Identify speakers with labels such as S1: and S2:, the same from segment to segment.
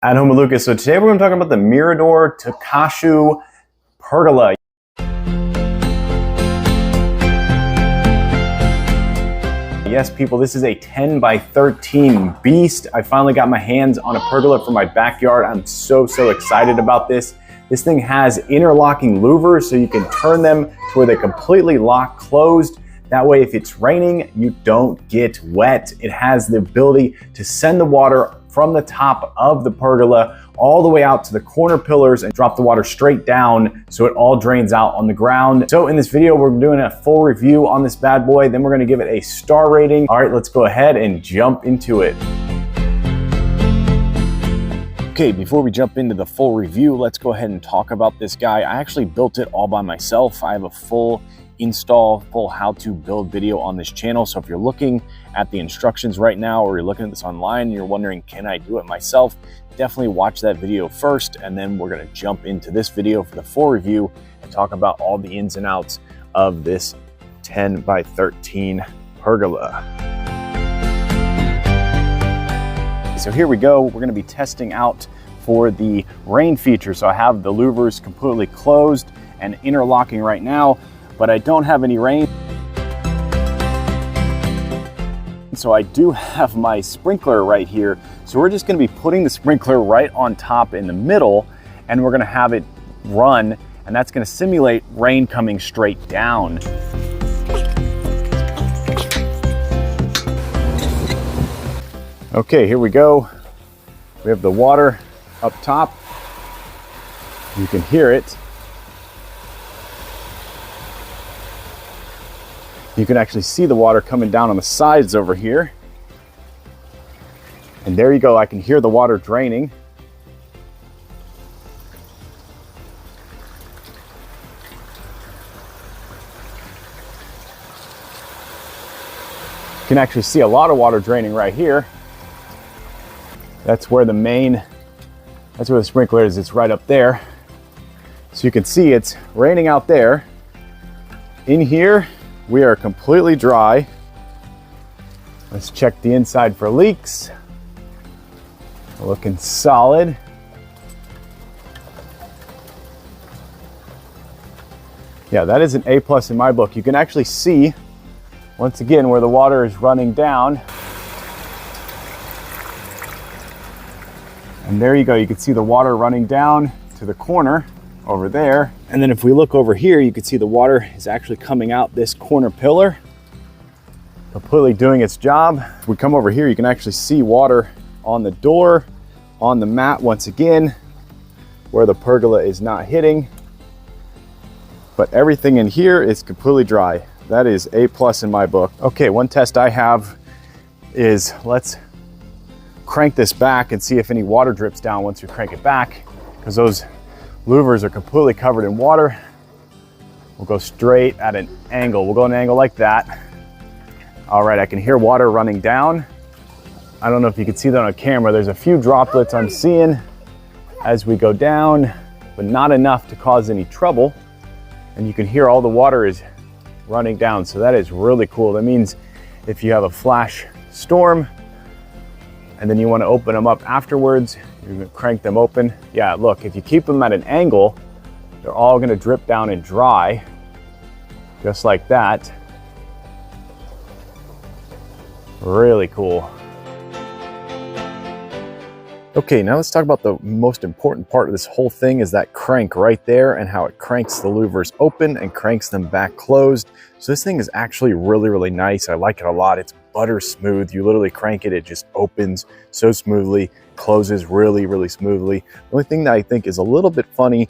S1: At home with Lucas. So today we're going to talk about the Mirador Takasho Pergola. Yes, people, this is a 10 by 13 beast. I finally got my hands on a pergola for my backyard. I'm so excited about this. This thing has interlocking louvers, so you can turn them to where they completely lock closed. That way, if it's raining, you don't get wet. It has the ability to send the water from the top of the pergola all the way out to the corner pillars and drop the water straight down so it all drains out on the ground. So in this video, we're doing a full review on this bad boy. Then we're gonna give it a star rating. All right, let's go ahead and jump into it. Okay, before we jump into the full review, let's go ahead and talk about this guy. I actually built it all by myself. I have a full install, full how to build video on this channel. So if you're looking at the instructions right now, or you're looking at this online and you're wondering, can I do it myself? Definitely watch that video first, and then we're gonna jump into this video for the full review and talk about all the ins and outs of this 10 by 13 pergola. So here we go. We're gonna be testing out for the rain feature. So I have the louvers completely closed and interlocking right now, but I don't have any rain. So I do have my sprinkler right here. So we're just gonna be putting the sprinkler right on top in the middle, and we're gonna have it run, and that's gonna simulate rain coming straight down. Okay, here we go. We have the water up top. You can hear it. You can actually see the water coming down on the sides over here. And there you go, I can hear the water draining. You can actually see a lot of water draining right here. That's where that's where the sprinkler is. It's right up there. So you can see it's raining out there. In here, we are completely dry. Let's check the inside for leaks. Looking solid. Yeah, that is an A+ in my book. You can actually see, once again, where the water is running down. And there you go, you can see the water running down to the corner over there. And then if we look over here, you can see the water is actually coming out this corner pillar, completely doing its job. If we come over here, you can actually see water on the door, on the mat once again, where the pergola is not hitting. But everything in here is completely dry. That is A+ in my book. Okay, one test I have is, let's crank this back and see if any water drips down once we crank it back, because those louvers are completely covered in water. We'll go straight at an angle. We'll go an angle like that. All right, I can hear water running down. I don't know if you can see that on camera. There's a few droplets I'm seeing as we go down, but not enough to cause any trouble. And you can hear all the water is running down. So that is really cool. That means if you have a flash storm and then you want to open them up afterwards, you're gonna crank them open. Yeah, look, if you keep them at an angle, they're all gonna drip down and dry, just like that. Really cool. Okay, now let's talk about the most important part of this whole thing, is that crank right there, and how it cranks the louvers open and cranks them back closed. So this thing is actually really nice. I like it a lot. It's butter smooth. You literally crank it, it just opens so smoothly, closes really smoothly. The only thing that I think is a little bit funny,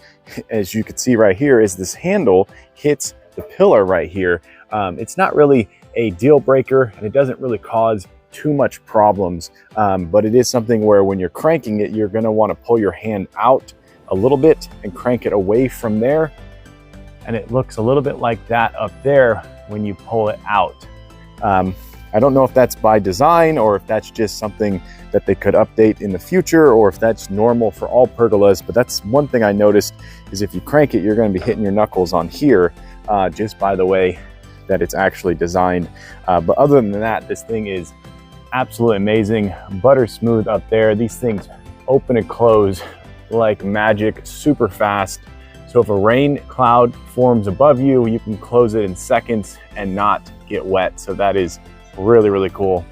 S1: as you can see right here, is this handle hits the pillar right here. It's not really a deal breaker, and it doesn't really cause too much problems, but it is something where when you're cranking it, you're going to want to pull your hand out a little bit and crank it away from there, and it looks a little bit like that up there when you pull it out. I don't know if that's by design, or if that's just something that they could update in the future, or if that's normal for all pergolas, but that's one thing I noticed, is if you crank it, you're going to be hitting your knuckles on here, just by the way that it's actually designed. But other than that, this thing is absolutely amazing. Butter smooth up there. These things open and close like magic, super fast. So if a rain cloud forms above you, you can close it in seconds and not get wet. So that is really, really cool.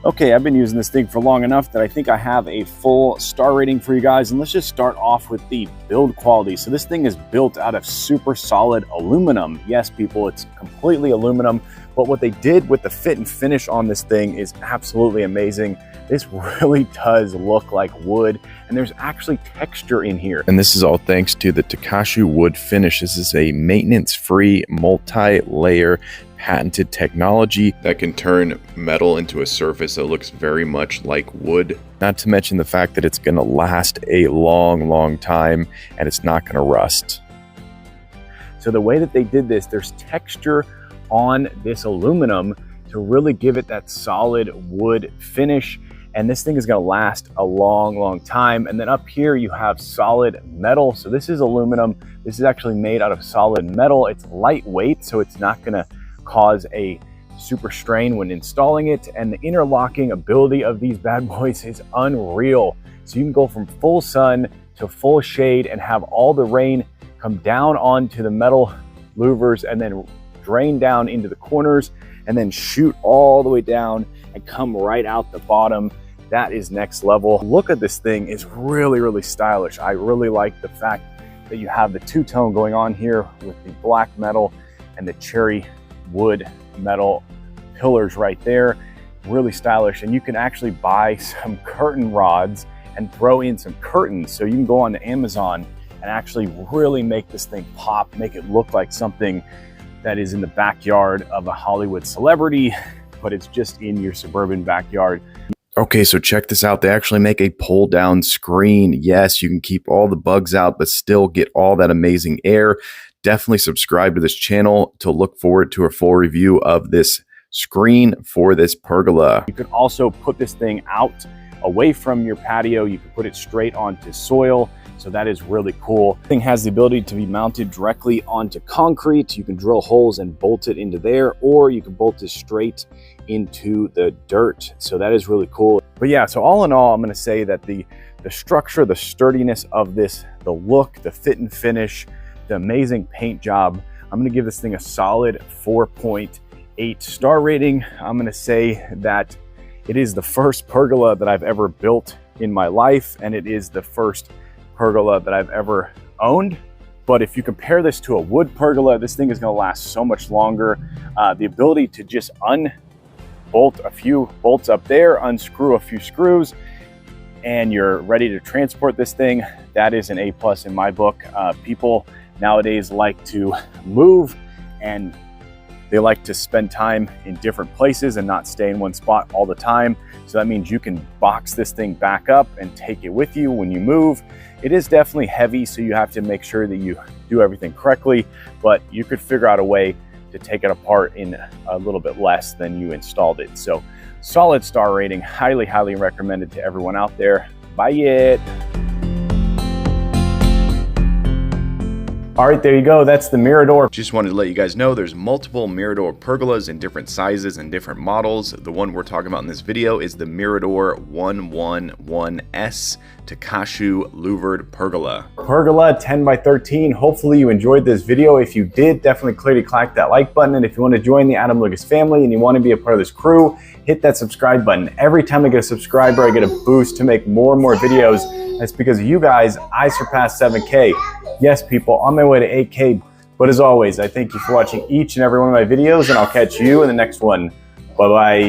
S1: Okay, I've been using this thing for long enough that I think I have a full star rating for you guys. And let's just start off with the build quality. So this thing is built out of super solid aluminum. Yes, people, it's completely aluminum, but what they did with the fit and finish on this thing is absolutely amazing. This really does look like wood, and there's actually texture in here. And this is all thanks to the Takasho wood finish. This is a maintenance-free, multi-layer patented technology that can turn metal into a surface that looks very much like wood. Not to mention the fact that it's gonna last a long, long time, and it's not gonna rust. So the way that they did this, there's texture on this aluminum to really give it that solid wood finish. And this thing is gonna last a long, long time. And then up here you have solid metal. So this is aluminum. This is actually made out of solid metal. It's lightweight, so it's not gonna cause a super strain when installing it. And the interlocking ability of these bad boys is unreal. So you can go from full sun to full shade and have all the rain come down onto the metal louvers and then drain down into the corners and then shoot all the way down and come right out the bottom. That is next level. Look at this thing, is really, really stylish. I really like the fact that you have the two-tone going on here with the black metal and the cherry wood metal pillars right there. Really stylish. And you can actually buy some curtain rods and throw in some curtains. So you can go on to Amazon and actually really make this thing pop, make it look like something that is in the backyard of a Hollywood celebrity, but it's just in your suburban backyard. Okay, so check this out. They actually make a pull down screen. Yes, you can keep all the bugs out, but still get all that amazing air. Definitely subscribe to this channel to look forward to a full review of this screen for this pergola. You can also put this thing out away from your patio. You can put it straight onto soil. So that is really cool. The thing has the ability to be mounted directly onto concrete. You can drill holes and bolt it into there, or you can bolt it straight into the dirt. So that is really cool. But yeah, so all in all, I'm gonna say that the structure, the sturdiness of this, the look, the fit and finish, the amazing paint job, I'm gonna give this thing a solid 4.8 star rating. I'm gonna say that it is the first pergola that I've ever built in my life, and it is the first pergola that I've ever owned. But if you compare this to a wood pergola, this thing is gonna last so much longer. The ability to just unbolt a few bolts up there, unscrew a few screws, and you're ready to transport this thing, that is an A+ in my book. People nowadays like to move, and they like to spend time in different places and not stay in one spot all the time. So that means you can box this thing back up and take it with you when you move. It is definitely heavy, so you have to make sure that you do everything correctly, but you could figure out a way to take it apart in a little bit less than you installed it. So solid star rating, highly, highly recommended to everyone out there. Buy it. All right, there you go. That's the Mirador. Just wanted to let you guys know there's multiple Mirador pergolas in different sizes and different models. The one we're talking about in this video is the Mirador 111S Takasho Louvered Pergola. Pergola 10x13. Hopefully you enjoyed this video. If you did, definitely click that like button. And if you want to join the Adam Lucas family and you want to be a part of this crew, hit that subscribe button. Every time I get a subscriber, I get a boost to make more and more videos. That's because of you guys, I surpassed 7K. Yes, people, on my way to 8K. But as always, I thank you for watching each and every one of my videos, and I'll catch you in the next one. Bye-bye.